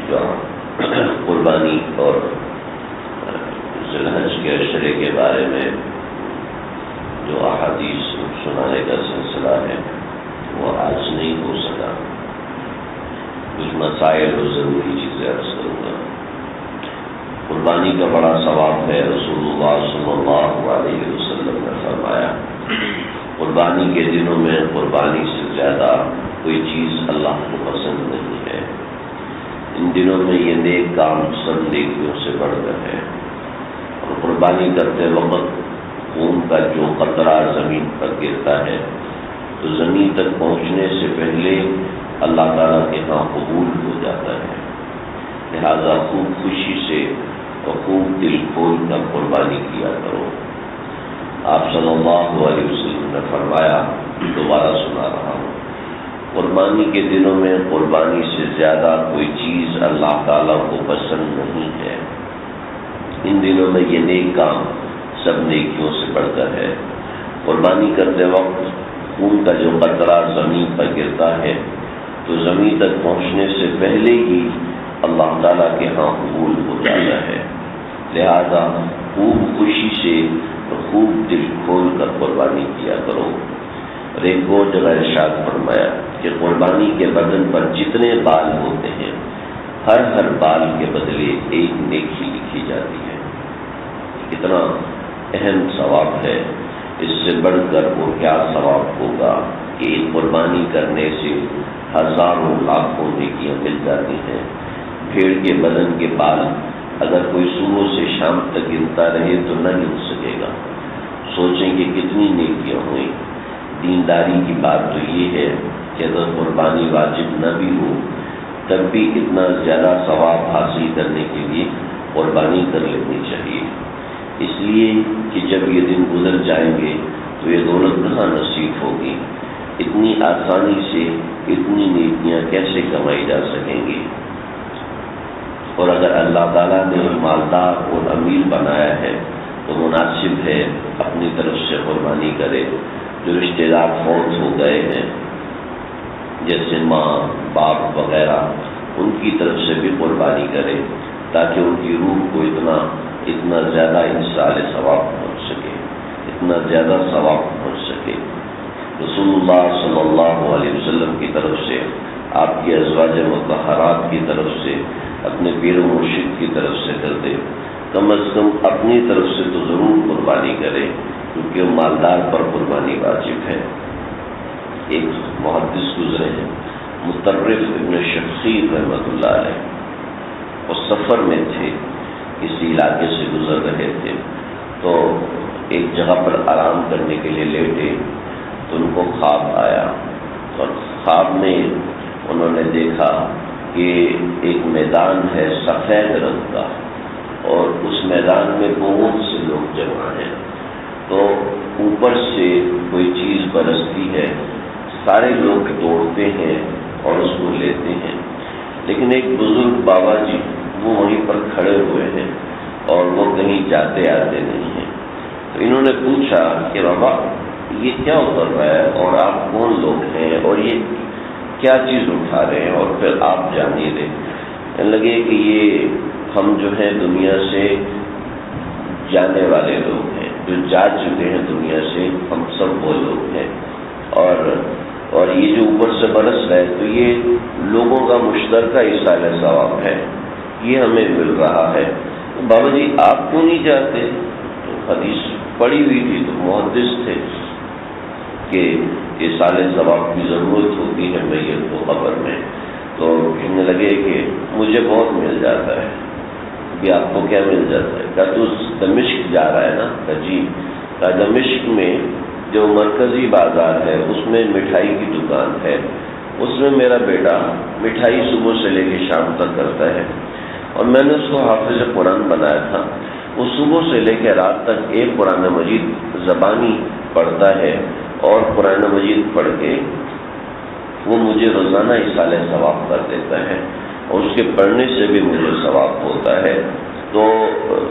جو قربانی اور ذی الحج کے عشرے کے بارے میں جو احادیث سنانے کا سلسلہ ہے وہ آج نہیں ہو سکا. کچھ مسائل اور ضروری چیزیں عرض کروں گا. قربانی کا بڑا ثواب ہے. رسول اللہ صلی اللہ علیہ وسلم نے فرمایا قربانی کے دنوں میں قربانی سے زیادہ کوئی چیز اللہ کو پسند نہیں ہے. ان دنوں میں یہ نیک کام سب نیکیوں سے بڑھ کر ہے. اور قربانی کرتے وقت خون کا جو قطرہ زمین پر گرتا ہے تو زمین تک پہنچنے سے پہلے اللہ تعالیٰ کے ہاں قبول ہو جاتا ہے. لہذا خوب خوشی سے اور خوب دل کھول کر قربانی کیا کرو. آپ صلی اللہ علیہ وسلم نے فرمایا, دوبارہ سنا رہا ہوں, قربانی کے دنوں میں قربانی سے زیادہ کوئی چیز اللہ تعالیٰ کو پسند نہیں ہے. ان دنوں میں یہ نیک کام سب نیکیوں سے بڑھ کر ہے. قربانی کرتے وقت خون کا جو قطرہ زمین پر گرتا ہے تو زمین تک پہنچنے سے پہلے ہی اللہ تعالیٰ کے ہاں قبول ہو جاتا ہے. لہذا خوب خوشی سے اور خوب دل کھول کر قربانی کیا کرو. اور ایک اور جگہ ارشاد فرمایا کہ قربانی کے بدن پر جتنے بال ہوتے ہیں ہر بال کے بدلے ایک نیکی لکھی جاتی ہے. کتنا اہم ثواب ہے. اس سے بڑھ کر وہ کیا ثواب ہوگا کہ ایک قربانی کرنے سے ہزاروں لاکھوں نیکیاں مل جاتی ہیں. بھیڑ کے بدن کے بال اگر کوئی صبح سے شام تک گنتا رہے تو نہ گن سکے گا. سوچیں کہ کتنی نیکیاں ہوئیں. دینداری کی بات تو یہ ہے کہ اگر قربانی واجب نہ بھی ہو تب بھی اتنا زیادہ ثواب حاصل کرنے کے لیے قربانی کر لینی چاہیے. اس لیے کہ جب یہ دن گزر جائیں گے تو یہ دولت کہاں نصیب ہوگی. اتنی آسانی سے اتنی نیکیاں کیسے کمائی جا سکیں گی. اور اگر اللہ تعالیٰ نے مالدار اور امیر بنایا ہے تو مناسب ہے اپنی طرف سے قربانی کرے. جو رشتہ دار فوت ہو گئے ہیں جیسے ماں باپ وغیرہ, ان کی طرف سے بھی قربانی کرے تاکہ ان کی روح کو اتنا زیادہ انصال ثواب پہنچ سکے, اتنا زیادہ ثواب پہنچ سکے. رسول اللہ صلی اللہ علیہ وسلم کی طرف سے, آپ کی ازواج مطہرات کی طرف سے, اپنے پیر و مرشد کی طرف سے کر دے. کم از کم اپنی طرف سے تو ضرور قربانی کرے کیونکہ وہ مالدار پر قربانی واجب ہے. ایک محدث گزرے ہیں مطرف ابن شخصیر رحمۃ اللہ علیہ, وہ سفر میں تھے, کسی علاقے سے گزر رہے تھے تو ایک جگہ پر آرام کرنے کے لیے لیٹے تو ان کو خواب آیا. اور خواب میں انہوں نے دیکھا کہ ایک میدان ہے سفید رنگ کا اور اس میدان میں بہت سے لوگ جمع ہیں. تو اوپر سے کوئی چیز برستی ہے, سارے لوگ دوڑتے ہیں اور اس کو لیتے ہیں, لیکن ایک بزرگ بابا جی وہ وہیں پر کھڑے ہوئے ہیں اور وہ کہیں جاتے آتے نہیں ہیں. تو انہوں نے پوچھا کہ بابا یہ کیا اتر رہا ہے اور آپ کون لوگ ہیں اور یہ کیا چیز اٹھا رہے ہیں, اور پھر آپ جانیے رہے. کہنے لگے کہ یہ ہم جو ہیں دنیا سے جانے والے لوگ ہیں, جو جا چکے ہیں دنیا سے, ہم سب وہ لوگ ہیں. اور یہ جو اوپر سے برس رہا ہے تو یہ لوگوں کا مشترکہ ایصال ثواب ہے, یہ ہمیں مل رہا ہے. بابا جی آپ کیوں نہیں جاتے؟ تو حدیث پڑھی ہوئی تھی تو محدث تھے کہ ایصال ثواب کی ضرورت ہوتی ہے میت کو قبر میں. تو کہنے لگے کہ مجھے بہت مل جاتا ہے. کہ آپ کو کیا مل جاتا ہے؟ کہا تو دمشق جا رہا ہے نا؟ کہا جی. کہا دمشق میں جو مرکزی بازار ہے اس میں مٹھائی کی دکان ہے, اس میں میرا بیٹا مٹھائی صبح سے لے کے شام تک کرتا ہے اور میں نے اس کو حافظ قرآن بنایا تھا. وہ صبح سے لے کے رات تک ایک قرآن مجید زبانی پڑھتا ہے اور قرآن مجید پڑھ کے وہ مجھے روزانہ ایصال ثواب کر دیتا ہے اور اس کے پڑھنے سے بھی مجھے ثواب ہوتا ہے. تو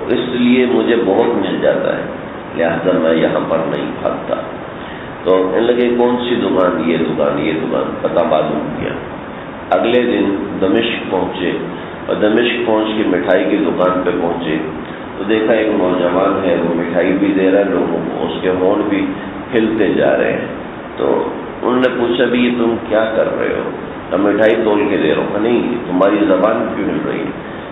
اس لیے مجھے بہت مل جاتا ہے, لہذا میں یہاں پر نہیں بھاگتا. تو ان لگے کون سی دکان؟ یہ دکان. پتہ معلوم کیا. اگلے دن دمشق پہنچے اور دمشق پہنچ کے مٹھائی کی دکان پہ پہنچے تو دیکھا ایک نوجوان ہے، وہ مٹھائی بھی دے رہا ہے لوگوں کو، اس کے ہونٹ بھی ہلتے جا رہے ہیں۔ تو انہوں نے پوچھا بھی یہ تم کیا کر رہے ہو؟ تو مٹھائی تول کے دے رہا ہوں۔ نہیں، تمہاری زبان کیوں ہل رہی ہے؟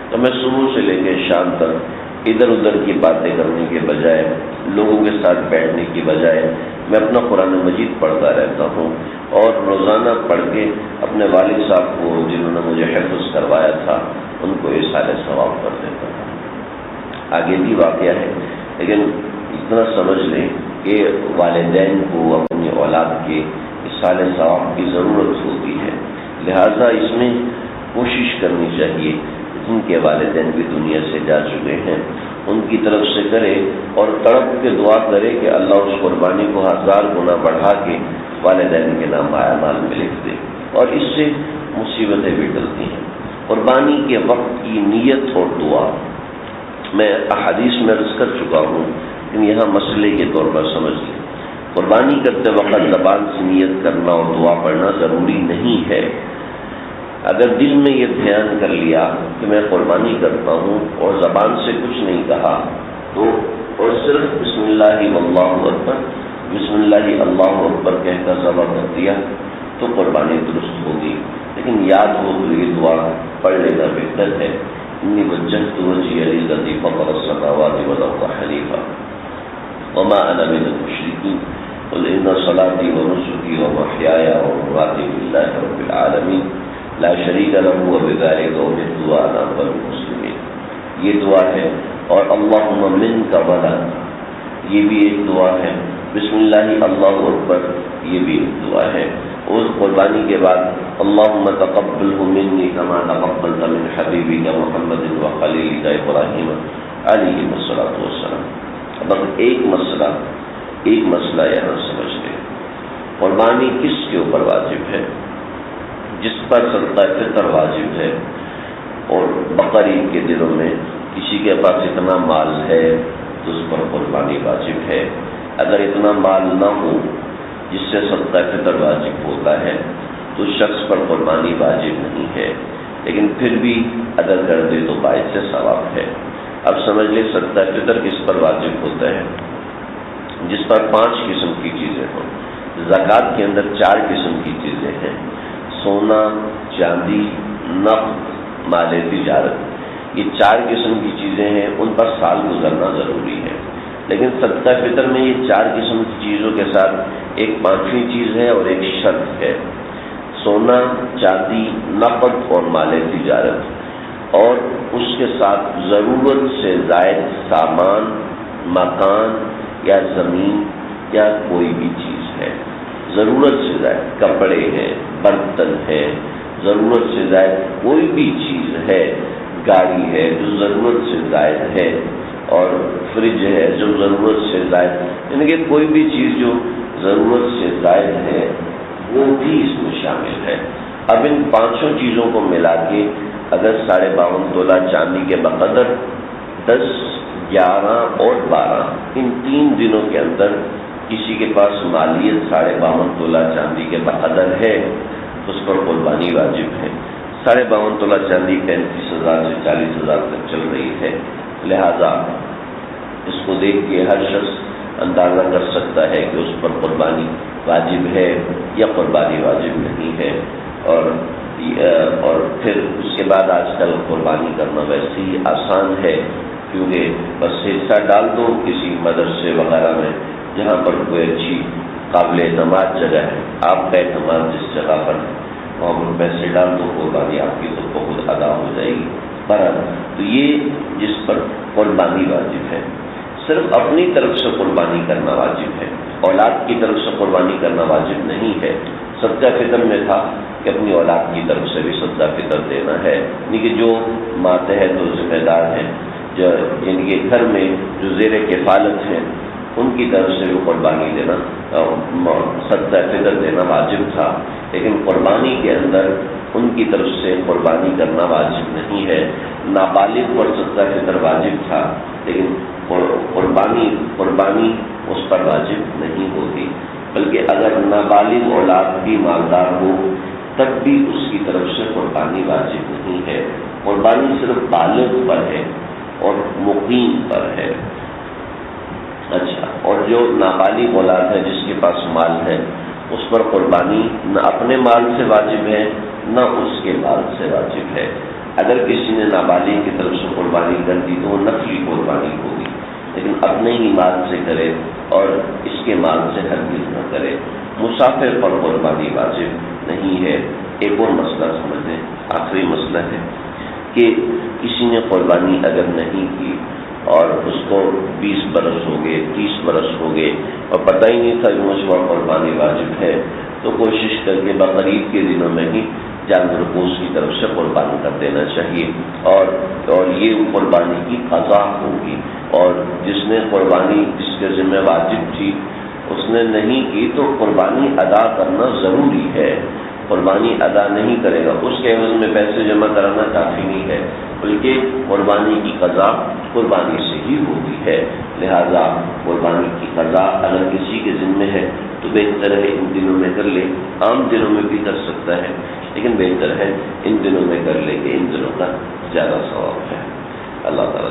تو میں صبح سے لے کے شام تک ادھر ادھر کی باتیں کرنے کے بجائے، لوگوں کے ساتھ بیٹھنے کی بجائے میں اپنا قرآن مجید پڑھتا رہتا ہوں، اور روزانہ پڑھ کے اپنے والد صاحب کو جنہوں نے مجھے حفظ کروایا تھا ان کو ایصال ثواب کر دیتا ہوں۔ آگے بھی واقعہ ہے، لیکن اتنا سمجھ لیں کہ والدین کو اپنی اولاد کے ایصال ثواب کی ضرورت ہوتی ہے، لہذا اس میں کوشش کرنی چاہیے جن کے والدین بھی دنیا سے جا چکے ہیں ان کی طرف سے کرے، اور تڑپ کے دعا کرے کہ اللہ اس قربانی کو 1000 گنا بڑھا کے والدین کے نام اعمال میں لکھ دے، اور اس سے مصیبتیں بھی ٹلتی ہیں۔ قربانی کے وقت کی نیت اور دعا میں احادیث میں عرض کر چکا ہوں، لیکن یہاں مسئلے کے طور پر سمجھ لیں۔ قربانی کرتے وقت زبان سے نیت کرنا اور دعا پڑھنا ضروری نہیں ہے۔ اگر دل میں یہ دھیان کر لیا کہ میں قربانی کرتا ہوں اور زبان سے کچھ نہیں کہا تو، اور صرف بسم اللہ واللہ اکبر، بسم اللہ اللہ اکبر کہہ کر ذبح کر دیا تو قربانی درست ہوگی، لیکن یاد ہو تو یہ دعا پڑھ لینا بہتر ہے۔ انی وجہت وجہی للذی فطر السماوات والارض حنیفا وما انا من المشرکین قل ان صلاتي ونسكي ومحیاي ومماتي للہ رب العالمین لا شریک لہ وبذلک امرت وانا اول المسلمین، یہ دعا ہے۔ اور اللہم منک ولک، یہ بھی ایک دعا ہے۔ بسم اللہ اللہ اکبر، یہ بھی ایک دعا ہے۔ اس قربانی کے بعد اللہم تقبلہ منی کما تقبلت من حبیبک محمد وخلیلک ابراہیم علیہ الصلاۃ والسلام۔ اب ایک مسئلہ یہاں سمجھ لیں، قربانی کس کے اوپر واجب ہے؟ جس پر صدقہ فطر واجب ہے، اور بقرعید کے دنوں میں کسی کے پاس اتنا مال ہے تو اس پر قربانی واجب ہے۔ اگر اتنا مال نہ ہو جس سے صدقہ فطر واجب ہوتا ہے تو اس شخص پر قربانی واجب نہیں ہے، لیکن پھر بھی اگر کر دے تو باعث سے ثواب ہے۔ اب سمجھ لیں صدقہ فطر کس پر واجب ہوتا ہے؟ جس پر 5 قسم کی چیزیں ہوں۔ زکوٰۃ کے اندر 4 قسم کی چیزیں ہیں: سونا، چاندی، نقد، مال تجارت۔ یہ 4 قسم کی چیزیں ہیں، ان پر سال گزرنا ضروری ہے، لیکن صدقہ فطر میں یہ 4 قسم کی چیزوں کے ساتھ ایک 5ویں چیز ہے اور ایک شرط ہے: سونا، چاندی، نقد اور مال تجارت، اور اس کے ساتھ ضرورت سے زائد سامان، مکان یا زمین یا کوئی بھی چیز ہے۔ ضرورت سے زائد کپڑے ہیں، برتن ہے، ضرورت سے زائد کوئی بھی چیز ہے، گاڑی ہے جو ضرورت سے زائد ہے، اور فریج ہے جو ضرورت سے زائد، یعنی کہ کوئی بھی چیز جو ضرورت سے زائد ہے وہ بھی اس میں شامل ہے۔ اب ان 5 چیزوں کو ملا کے اگر 52.5 تولہ چاندی کے بقدر 10، 11 اور 12 ان 3 دنوں کے اندر کسی کے پاس مالیت 52.5 تولہ چاندی کے بقدر ہے تو اس پر قربانی واجب ہے۔ 52.5 تولہ چاندی 35,000 سے 40,000 تک چل رہی ہے، لہذا اس کو دیکھ کے ہر شخص اندازہ کر سکتا ہے کہ اس پر قربانی واجب ہے یا قربانی واجب نہیں ہے۔ اور پھر اس کے بعد آج کل قربانی کرنا ویسے ہی آسان ہے، کیونکہ بس حصہ ڈال دو کسی مدرسے وغیرہ میں جہاں پر کوئی اچھی قابل اعتماد جگہ ہے، آپ کا اعتماد جس جگہ پر ہے وہاں پر پیسے ڈال دو، قربانی آپ کی تو بہت ادا ہو جائے گی۔ تو یہ جس پر قربانی واجب ہے، صرف اپنی طرف سے قربانی کرنا واجب ہے، اولاد کی طرف سے قربانی کرنا واجب نہیں ہے۔ صدقہ فطر میں تھا کہ اپنی اولاد کی طرف سے بھی صدقہ فطر دینا ہے، یعنی کہ جو ماتحت و ذمہ دار ہیں، جو یعنی کہ گھر میں جو زیر کفالت ہیں ان کی طرف سے بھی قربانی دینا، صدقہ فطر دینا واجب تھا، لیکن قربانی کے اندر ان کی طرف سے قربانی کرنا واجب نہیں ہے۔ نابالغ پر صدقہ فطر واجب تھا، لیکن قربانی اس پر واجب نہیں ہوتی، بلکہ اگر نابالغ اولاد بھی مالدار ہو تب بھی اس کی طرف سے قربانی واجب نہیں ہے۔ قربانی صرف بالغ پر ہے اور مقیم پر ہے. اچھا، اور جو نابالغ اولاد ہے جس کے پاس مال ہے اس پر قربانی نہ اپنے مال سے واجب ہے نہ اس کے مال سے واجب ہے. اگر کسی نے نابالغ کی طرف سے قربانی کر دی تو وہ نفلی قربانی ہوگی، لیکن اپنے ہی مال سے کرے اور اس کے مال سے ہرگز نہ کرے. مسافر پر قربانی واجب نہیں ہے. ایک اور مسئلہ سمجھیں، آخری مسئلہ ہے کہ کسی نے قربانی اگر نہیں کی اور اس کو 20 برس ہو گئے، 30 برس ہو گئے اور پتہ ہی نہیں تھا کہ مجھ پر قربانی واجب ہے، تو کوشش کر کے بقرعید کے دنوں میں ہی جانور کو اس کی طرف سے قربانی کر دینا چاہیے. اور یہ قربانی کی قضا ہوگی. اور جس نے قربانی جس کے ذمہ واجب تھی اس نے نہیں کی تو قربانی ادا کرنا ضروری ہے. قربانی ادا نہیں کرے گا اس کے عوض میں پیسے جمع کرانا کافی نہیں ہے، بلکہ قربانی کی قضا قربانی سے ہی ہوتی ہے. لہذا قربانی کی قضا اگر کسی کے ذمہ ہے تو بہتر ہے ان دنوں میں کر لے. عام دنوں میں بھی کر سکتا ہے لیکن بہتر ہے ان دنوں میں کر لے کہ ان دنوں کا زیادہ ثواب ہے. اللہ تعالیٰ